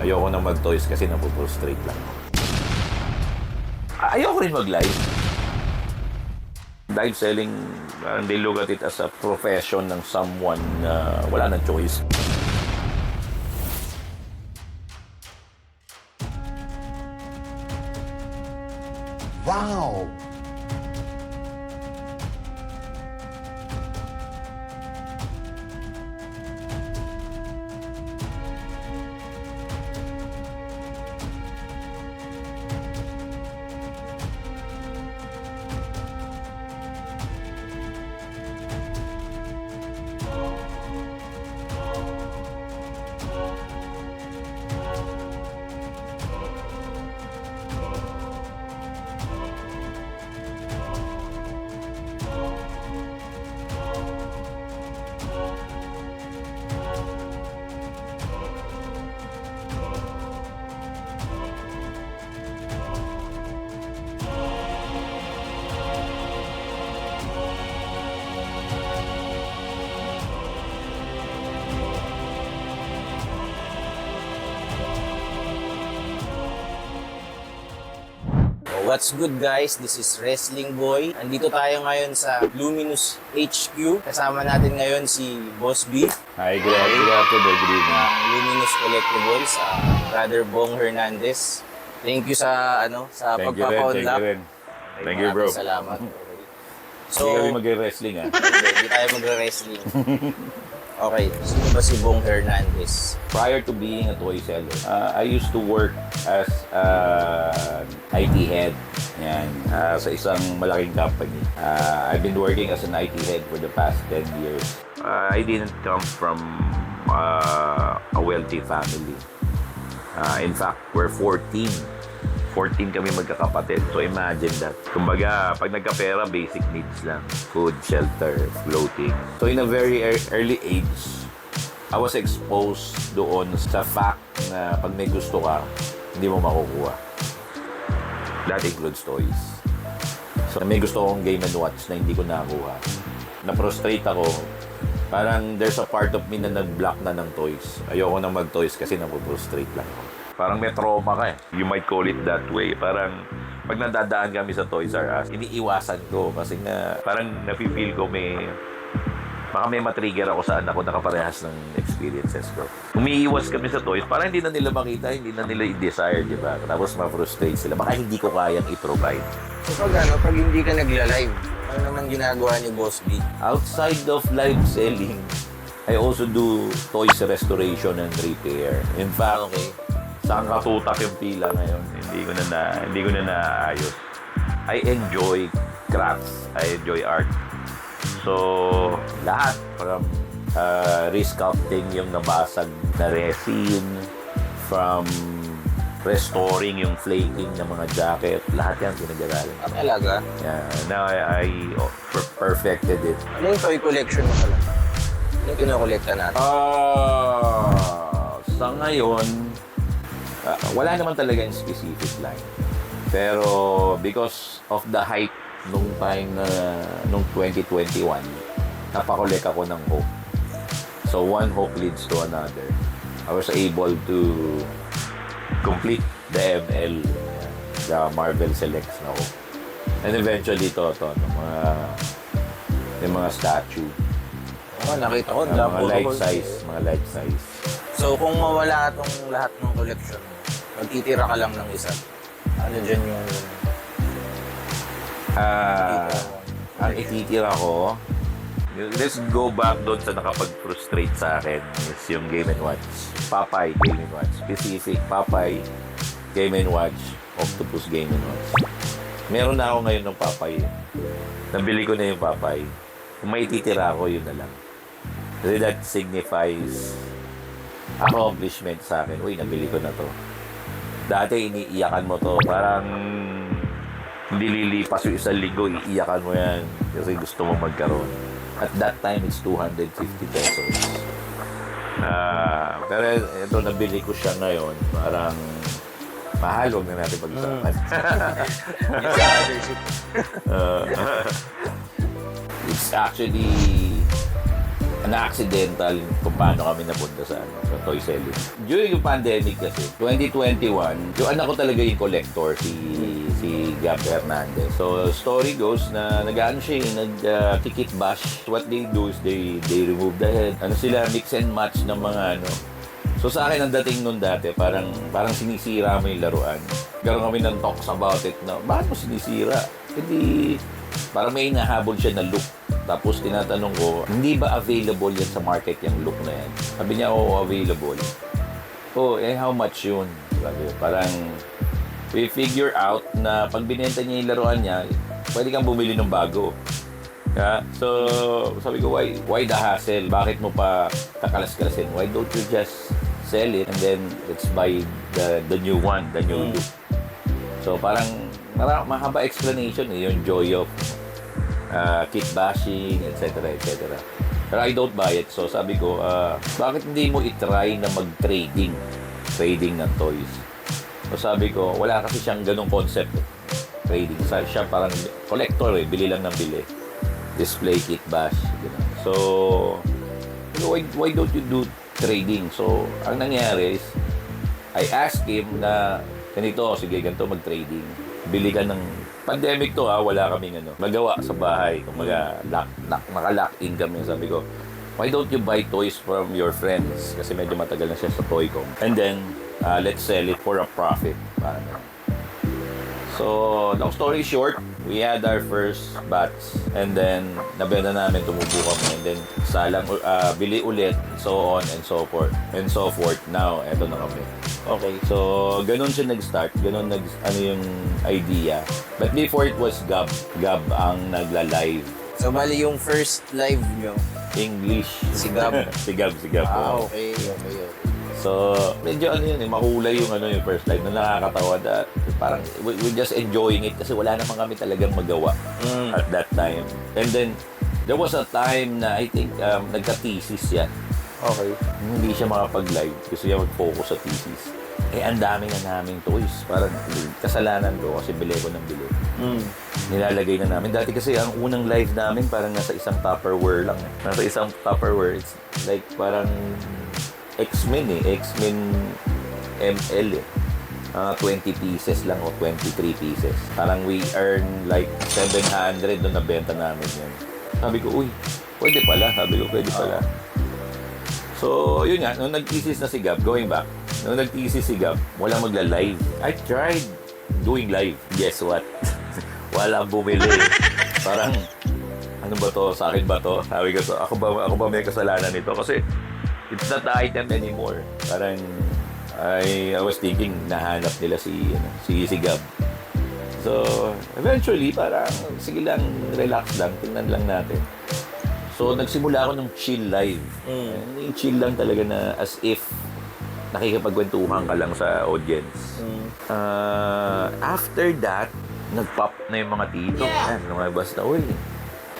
Ayoko na mag-toys kasi napuprostrate lang ako. Ayoko rin mag-live. Live selling, they look at it as a profession ng someone na wala nang choice. Wow! What's good guys? This is Wrestling Boy. Andito tayo ngayon sa Luminous HQ. Kasama natin ngayon si Boss B. Hi, good afternoon, good evening. Luminous Collectibles, Brother Bong Hernandez. Thank you sa sa Thank you pagpapa-unlock. rin. Thank you, bro. Salamat. Hindi kami mag-wrestling, ha? Hindi tayo magre-wrestling. Okay, sino ba si Bong Hernandez? Prior to being a toy seller, I used to work as an IT head sa isang malaking company. I've been working as an IT head for the past 10 years. I didn't come from a wealthy family. In fact, we're 14. 14 kami magkakapatid. So imagine that. Kumbaga, pag nagkapera, basic needs lang. Food, shelter, clothing. So in a very early age, I was exposed doon sa fact na pag may gusto ka, hindi mo makukuha. That includes toys. So may gusto akong Game & Watch na hindi ko nakuha. Na-frustrate ako. Parang there's a part of me na nag-block na ng toys. Ayoko na mag-toys kasi napuprostrate lang ako. Parang may trauma ka eh. You might call it that way. Parang pag nadadaan kami sa Toys R Us, iniiwasan ko kasi nga parang nafe-feel ko baka may matrigger ako sa anak ko na kaparehas ng experiences ko. Umiiwas kami sa toys, parang hindi na nila makita, hindi na nila i-desire, di ba? Tapos ma-frustrate sila. Baka hindi ko kayang i-provide. So pag hindi ka nagla-live, ano naman ginagawa ni Boss B? Outside of live selling, I also do toys restoration and repair. In fact, saan katutak yung pila ngayon? Hindi ko na naayos. I enjoy crafts. I enjoy art. So, lahat from resculpting yung nabasag na resin, from restoring yung flaking ng mga jacket, lahat yan pinag-aralan. Talaga? Yeah, now I perfected it. Ano yung toy collection mo pala? Ano yung kinokolekta natin? Sa ngayon, wala naman talaga yung specific line. Pero because of the hype nung time na nung 2021, napakolek ako ng hope. So one hope leads to another. I was able to complete the ML, the Marvel Selects na hope. And eventually yung mga statue. Nakita ko. Mga life size. So, kung mawala itong lahat ng collection mo, magtitira ka lang ng isa. Ano dyan yung... Ang ititira ko, let's go back doon sa nakapag-frustrate sa akin is yung Game & Watch. Popeye Game & Watch. Specific, Popeye Game & Watch, Octopus Game & Watch. Meron na ako ngayon ng Popeye. Nabili ko na yung Popeye. Kung may ititira ko, yun na lang. Kasi that signifies accomplishment sa akin. Uy, nabili ko na to. Dati iniiyakan mo to. Parang hindi lilipas yung isang linggo, iiyakan mo yan kasi gusto mo magkaroon. At that time, it's 250 pesos. Pero ito, nabili ko siya ngayon. Parang mahal, huwag na natin pag-usapan. It's actually na-accidental kung paano kami napunta sa, sa toy selling. During yung pandemic kasi, 2021, yung anak ko talaga yung collector, si Gab Hernandez. So, story goes na nag-ano siya, nag-ticket bash. What they do is they remove the head. Ano sila, mix and match ng mga ano. So, sa akin, ang dating nun dati, parang sinisira mo yung laruan. Karoon kami ng talks about it na, bakit mo sinisira? Hindi, parang may nahabol siya na look. Tapos tinatanong ko, hindi ba available yan sa market yung look na yan? Sabi niya, oo, available. Oh, how much yun? Sabi, parang we figure out na pag binenta niya yung laruan niya, pwede kang bumili ng bago. Yeah? So, sabi ko, why the hassle? Bakit mo pa kakalas-kalasin? Why don't you just sell it and then let's buy the new one, the new look? So, parang mahaba explanation yung joy of kit bashing, etc. etc. Pero I don't buy it. So sabi ko, bakit hindi mo itry na mag-trading ng toys? So sabi ko, wala kasi siyang ganong concept. Trading. Siya parang collector bili lang ng bili. Display, kit bash. Gano'n. So, why don't you do trading? So, ang nangyari is, I asked him na, ganito, sige, ganito mag-trading. Bili ka ng pandemic to wala kaming magawa sa bahay. Kung naka-lock in kami, sabi ko, why don't you buy toys from your friends? Kasi medyo matagal na siya sa Toycom. And then, let's sell it for a profit. So, long story short, we had our first batch and then nabenta namin, tumubo kami and then salang, bili ulit, so on and so forth. Now, eto na kami. Okay, so ganun siya nag-start, ano yung idea. But before it was Gab ang nagla-live. So, bali yung first live nyo, English. si Gab. si Gab. Okay. So, medyo mahulay yung yung first live na nakakatawa that parang we're just enjoying it kasi wala naman kami talagang magawa at that time. And then, there was a time na I think nagka-thesis yan. Okay. Hindi siya makapag-live kasi siya mag-focus sa thesis. Ang dami na naming toys. Parang kasalanan ko kasi bili ko ng bili. Nilalagay na namin. Dati kasi ang unang live namin parang nasa isang Tupperware lang. Nasa isang Tupperware. It's like parang X-Men X-Men ML 20 pieces lang o 23 pieces. Parang we earn like 700 doon na benta namin yun. Sabi ko, uy, pwede pala. So, yun nga, nung nag-thesis na si Gab, going back, nung nag-thesis si Gab, walang magla-live. I tried doing live. Guess what? Walang bumili. Parang, ano ba to? Sa akin ba to? Sabi ko, ako ba may kasalanan nito? Kasi, it's not the item anymore. Parang, I was thinking, nahanap nila si Gab. So, eventually, parang, sige lang, relax lang, tingnan lang natin. So, nagsimula ako ng chill live. Yung chill lang talaga na as if nakikipagkwentuhan ka lang sa audience. After that, nag-pop na yung mga tito. Lumabas na ulit.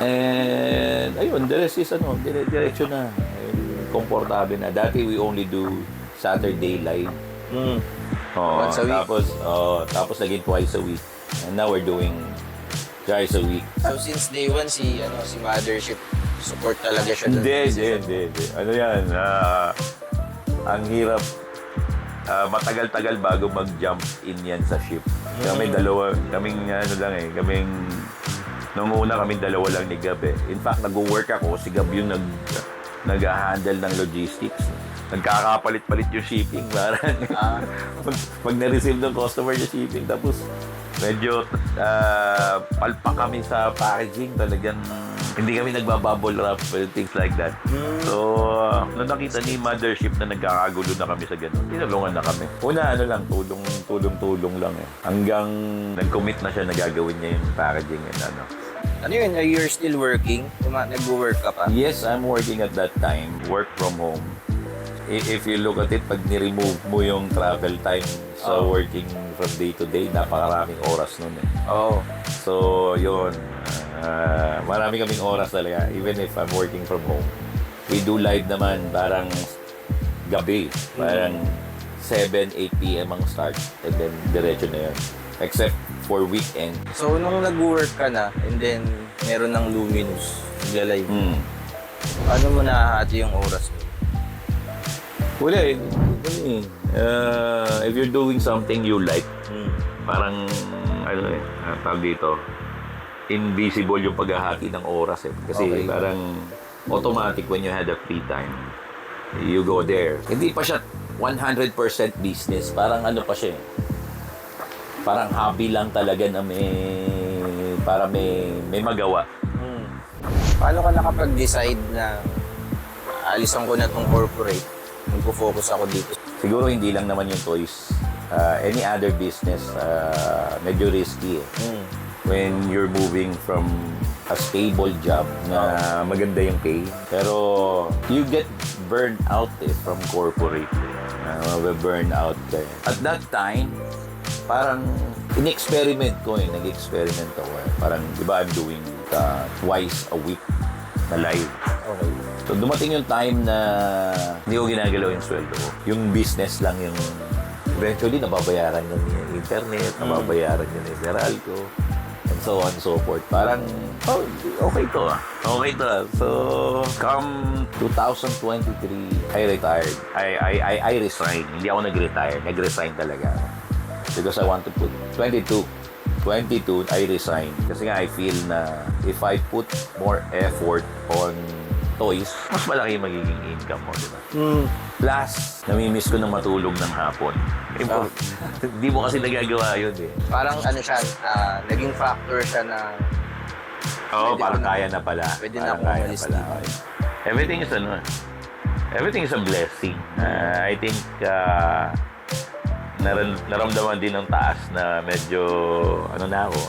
And, ayun, the rest is diretso na. Komportable na. Dati, we only do Saturday live. Once a week. Tapos naging twice a week. And now we're doing twice a week. So, since day one, si Mothership, support talaga siya doon. Hindi. Ano yan? Ang hirap. Matagal-tagal bago mag-jump in yan sa ship. Kaming nung una kaming dalawa lang ni Gab In fact, nag-work ako. Si Gab yung nag-handle ng logistics. Nagkakapalit-palit yung shipping. Parang pag na-receive ng customer yung shipping. Tapos medyo palpak kami sa packaging. Talagang hindi kami nagbabubble wrap, things like that. So, nung nakita ni Mothership na nagkakagulo na kami sa ganun, tinulungan na kami. Una, tulong lang Hanggang nag-commit na siya na gagawin niya yung packaging and Ano yun? You're still working? Nag-work ka pa? Yes, I'm working at that time. Work from home. If you look at it, pag ni-remove mo yung travel time sa working from day to day, napakaraming oras nun So, yun. Marami kaming oras talaga, even if I'm working from home. We do live naman, parang gabi. Parang 7, 8 p.m. ang start. And then, diretso na yun. Except for weekend. So, nung nag-work ka na, and then, meron ng Luminous, nagla-live. Paano mo nahahati yung oras mo? Wala eh. If you're doing something you like, parang, ano eh, tawag dito, invisible yung paghahati ng oras eh. Kasi Okay. parang automatic when you had a free time, you go there. Hindi pa siya 100% business. Parang ano pa siya eh. Parang hobby lang talaga na para may magawa. Paano ka nakapag-decide na alisan ko na tong corporate, magpo-focus ako dito? Siguro hindi lang naman yung toys. Any other business, medyo risky eh. When you're moving from a stable job na maganda yung pay. Pero you get burned out eh from corporate. Burn out ka eh. At that time, parang in-experiment ko eh. Nag-experiment ako eh. Parang, di ba, I'm doing twice a week na live. Okay. So, dumating yung time na hindi ko ginagalaw yung sweldo ko. Yung business lang yung eventually nababayaran yung internet, nababayaran yung liberal ko, and so on and so forth. Parang, oh, okay to ah. Okay to ah. So, come 2023, I retired. I resigned. Hindi ako nag-retire. Nag-resign talaga ako. Because I want to put 22, I resigned. Kasi nga, I feel na if I put more effort on toys, mas malaki yung magiging income mo, di ba? Plus, namimiss ko na matulog ng hapon. Hindi mo kasi nagagawa yun eh. Parang ano siya, naging factor siya na Oo, Pwede parang ko na- kaya na pala. pwede na Parang akong kaya umalis pala. dito. Everything is a blessing. I think naramdaman din ng taas na medyo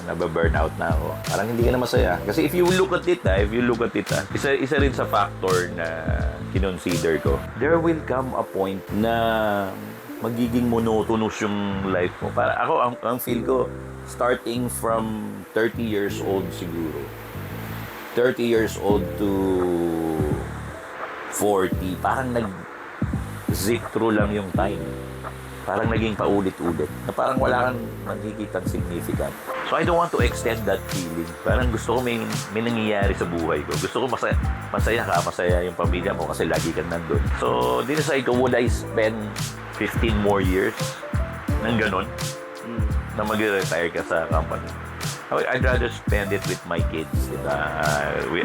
nababurnout na ako. Parang hindi ka na masaya. Kasi if you look at it, isa rin sa factor na kinonsider ko. There will come a point na magiging monotonous yung life mo. Para ako, ang feel ko, starting from 30 years old siguro. 30 years old to 40, parang nag-zip through lang yung time. Parang naging paulit-ulit. Na parang wala kang magkikitang significant. So I don't want to extend that feeling. Parang gusto ko may nangyayari sa buhay ko. Gusto ko masaya ka, masaya yung pamilya mo kasi lagi kang nandun. So, dinasay ko, would I spend 15 more years ng ganon? Na mag-retire ka sa company? I'd rather spend it with my kids, diba?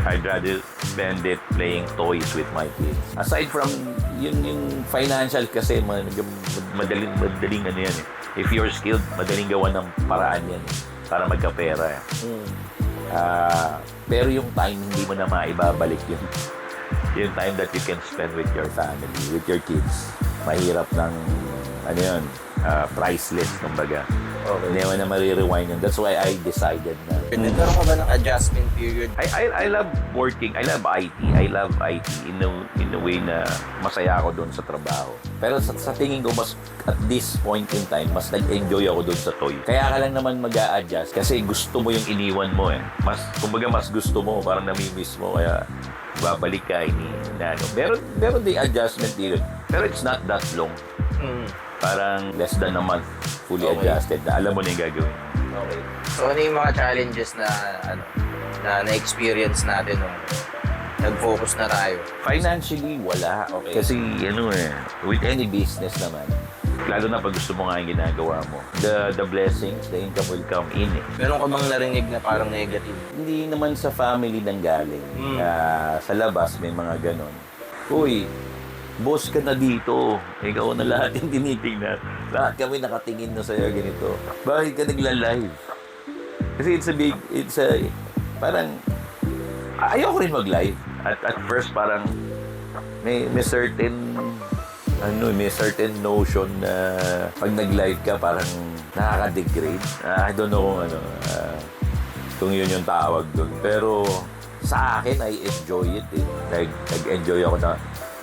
I'd rather spend it playing toys with my kids. Aside from yung financial kasi, madaling ano yan eh. If you're skilled, madaling gawa ng paraan yan eh, para magkapera eh. Pero yung time, hindi mo na maibabalik yun. Yung time that you can spend with your family, with your kids. Mahirap ng, ano yun, priceless, kumbaga. Okay. Hindi mo na marirewind yun. That's why I decided na Nagkaroon ka ba ng adjustment period? I love working. I love IT. I love IT in a way na masaya ako doon sa trabaho. Pero sa tingin ko, mas at this point in time, mas nag-enjoy ako doon sa toy. Kaya ka lang naman mag-a-adjust kasi gusto mo yung iniwan mo eh. Kumbaga mas gusto mo, parang namimiss mo. Kaya babalik ka Meron din adjustment period. Pero it's not that long. Parang less than a month fully Okay. adjusted na alam mo na yung gagawin. Okay. So ano yung mga challenges na na-experience natin nung nag-focus na tayo? Financially, wala. Okay. Kasi with any business naman, lalo na pag gusto mo nga yung ginagawa mo, the blessings, the income will come in eh. Meron ka bang narinig na parang negative? Hindi naman sa family nang galing. Sa labas may mga ganon. Uy, boss ka na dito. Ikaw na lahat yung tinitingnan. Lahat kami nakatingin na sa'yo ganito. Bakit ka nagla-live? Kasi parang, ayoko rin mag-live. At first, parang, may certain notion na pag nag-live ka, parang nakaka-degrade. I don't know kung yun yung tawag doon. Pero, sa akin, I enjoy it eh. Nag-enjoy ako na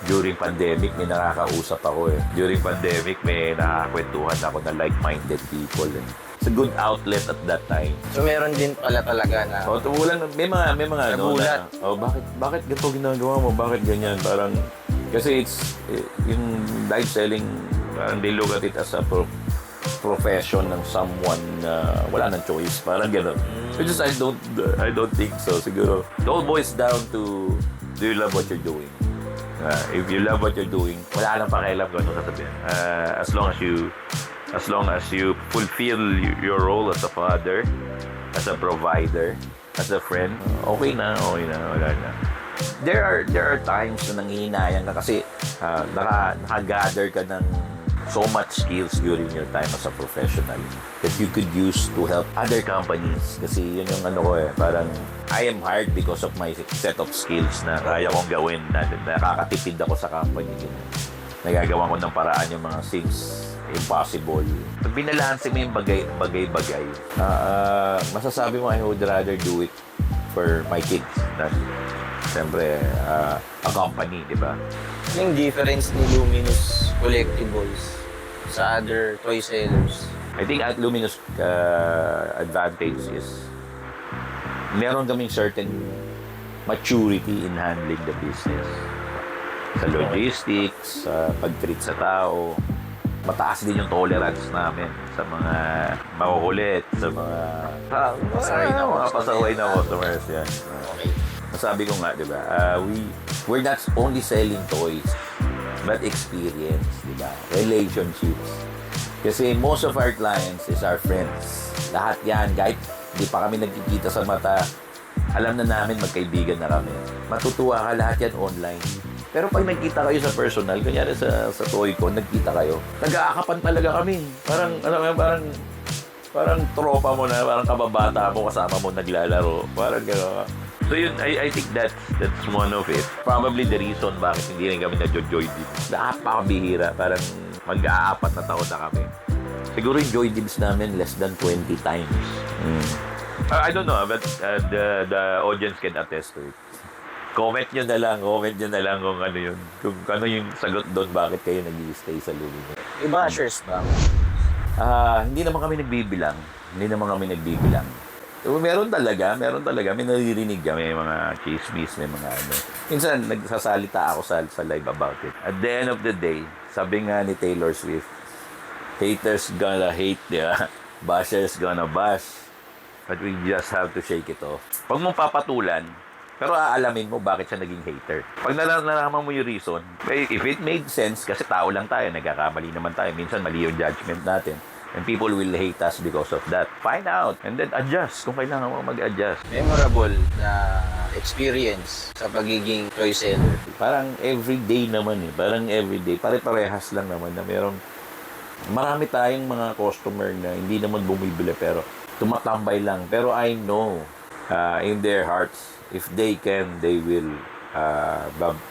during pandemic, may nakakausap ako eh. During pandemic, may nakakwentuhan ako na like-minded people eh. It's a good outlet at that time. So meron din pala talaga na May mga nagulat. Bakit ganito ginagawa mo? Bakit ganyan? Parang, kasi yung live selling, parang they look at it as a profession ng someone na wala nang choice. Parang gano'n. Which is, I don't think so. Siguro, it all boils down to Do you love what you're doing? If you love what you're doing, wala nang pakialam kung ano sasabihin. As long as you fulfill your role as a father, as a provider, as a friend, okay na, wala na. There are times na nanghihinayang ka kasi naka-gather ka ng so much skills during your time as a professional that you could use to help other companies. Kasi yun yung ano ko parang I am hired because of my set of skills na kaya kong gawin, na nakakatipid ako sa company. Nagagawa ko ng paraan yung mga things impossible. Pag binalanse mo yung bagay-bagay, masasabi mo, I would rather do it for my kids than, siyempre, a company, di ba? Ano yung difference ni Luminous Collectibles sa other toy sellers? I think at Luminous advantage is meron kaming certain maturity in handling the business. Sa logistics, sa pag-treat sa tao, mataas din yung tolerance namin sa mga makukulit, sa mga pasaway na customers. Yan. Okay. Masabi ko nga, di ba, we're not only selling toys, but experience, di ba? Relationships. Kasi most of our clients is our friends. Lahat yan, kahit di pa kami nagkikita sa mata, alam na namin magkaibigan na kami. Matutuwa ka, lahat yan online. Pero pag nagkita kayo sa personal, kunyari sa toy ko, nagkita kayo, nag-aakapan talaga kami. Parang, alam mo, parang tropa mo na, parang kababata mo, kasama mo naglalaro. Parang gano'n. So yun, I think that's one of it. Probably the reason bakit hindi rin kami na-joy dibs. Napakabihira. Parang mag-aapat na taon na kami. Siguro yung joy dibs namin less than 20 times. I don't know, but the audience can attest to it. Comment nyo na lang kung ano yun. Kung ano yung sagot doon, bakit kayo nag-i-stay sa Luminous. I-bashers ba? Hindi naman kami nagbibilang. Meron talaga. May naririnig kami, may mga chismis, may mga ano. Minsan, nagsasalita ako sa live about it. At the end of the day, sabi nga ni Taylor Swift, haters gonna hate, di ba? Bashers gonna bash. But we just have to shake it off. Pag mong papatulan, pero aalamin mo bakit siya naging hater. Pag nalaman mo yung reason, if it made sense, kasi tao lang tayo, nagkakamali naman tayo. Minsan mali yung judgment natin. And people will hate us because of that. Find out and then adjust kung kailangan mo mag-adjust. Memorable na experience sa pagiging toy seller. Parang everyday naman Parang everyday. Pare-parehas lang naman na marami tayong mga customer na hindi naman bumibili pero tumatambay lang. Pero I know in their hearts, if they can, they will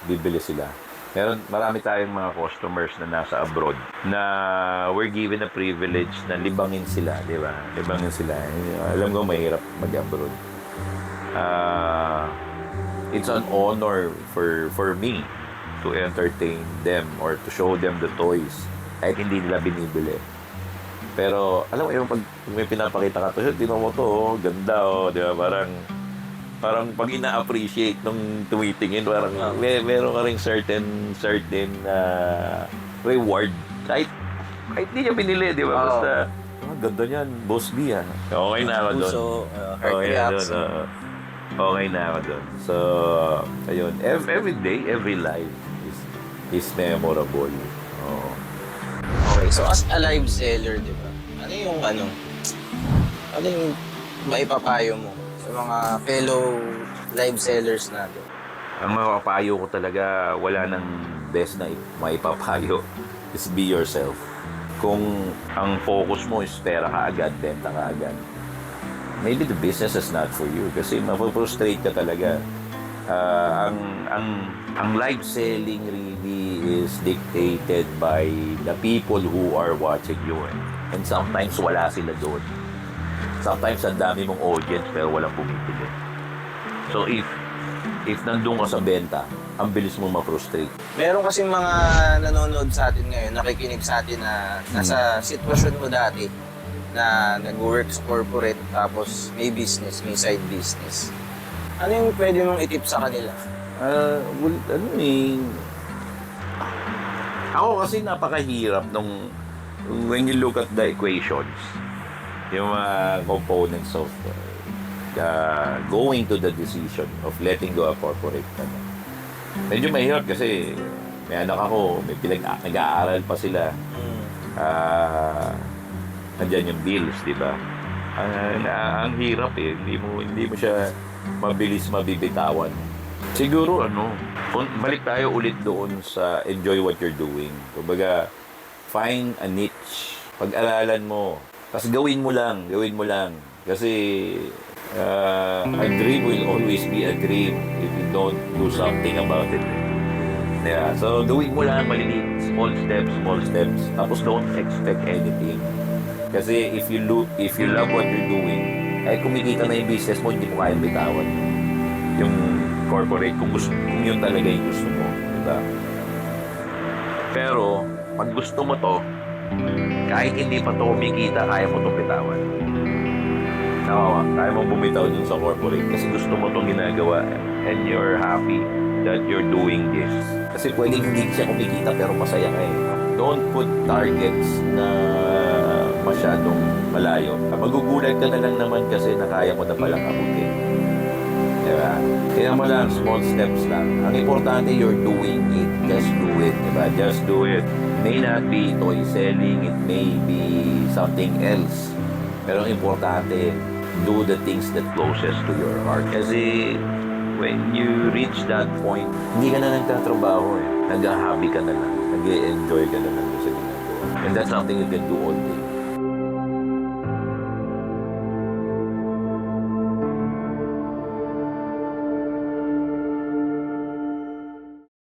bibili sila. Marami tayong mga customers na nasa abroad na we're given a privilege na libangin sila, di ba? Libangin sila. Alam ko, mahirap mag-abroad. It's an honor for me to entertain them or to show them the toys kahit hindi nila binibili. Pero, alam mo, yung pag may pinapakita ka to, tinan mo to, ganda, di ba? Parang pag ina-appreciate nung tumitingin, parang meron ka rin certain reward. Kahit hindi niya binili, di ba? Basta, ganda niyan, Boss B, Okay na ako doon. Heart reacts. Okay na ako doon. So, ayun. Every day, every life is memorable. Oh. Okay, so as a live seller, di ba? Ano yung maipapayo mo sa mga fellow live sellers natin? Ang mapapayo ko talaga, wala nang best na maipapayo is be yourself. Kung ang focus mo is pera ka agad, benta ka agad, maybe the business is not for you kasi mapufrustrate ka talaga. Ang live selling really is dictated by the people who are watching you. And sometimes wala sila doon. Sometimes ang dami mong audience pero walang bumibili. So if nandun ka sa benta, ang bilis mo ma-frustrate. Meron kasing mga nanonood sa atin ngayon, nakikinig sa atin na nasa sitwasyon mo dati na nag-work sa corporate tapos may business, may side business. Ano yung pwede mong itip sa kanila? Ako kasi napakahirap nung when you look at the equations, yung mga components of going to the decision of letting go of corporate. Medyo mahirap kasi may anak ako, nag-aaral pa sila. Andyan yung bills, di ba? Ang hirap eh. Hindi mo siya mabilis mabibitawan. Siguro balik tayo ulit doon sa enjoy what you're doing. Kumbaga, find a niche. Pag-aralan mo. Tapos gawin mo lang. Kasi a dream will always be a dream if you don't do something about it. Yeah, so gawin mo lang maliliit, small steps. Tapos don't expect anything. Kasi if you love what you're doing, kumikita na yung business mo, hindi mo kaya bitawan. Yung corporate, kung yun talaga yung gusto mo. Diba? Pero, pag gusto mo to, kahit hindi pa to kumikita, kaya mo itong bitawan. Kaya mo bumitaw dun sa corporate kasi gusto mo itong ginagawa and you're happy that you're doing this. Kasi pwedeng hindi siya kumikita pero masaya ka eh. Don't put targets na masyadong malayo. Magugulat ka na lang naman kasi na kaya mo na palang abutin. Diba? Kaya mo lang, small steps lang. Ang importante, you're doing it. Just do it. Diba? Just do it. May not be toy selling. It may be something else. Pero ang importante, do the things that closest to your heart. Kasi when you reach that point, hindi ka na nagtatrabaho eh. Nag-happy ka na lang. Nag-enjoy ka na lang sa ginagawa. And that's something you can do all day.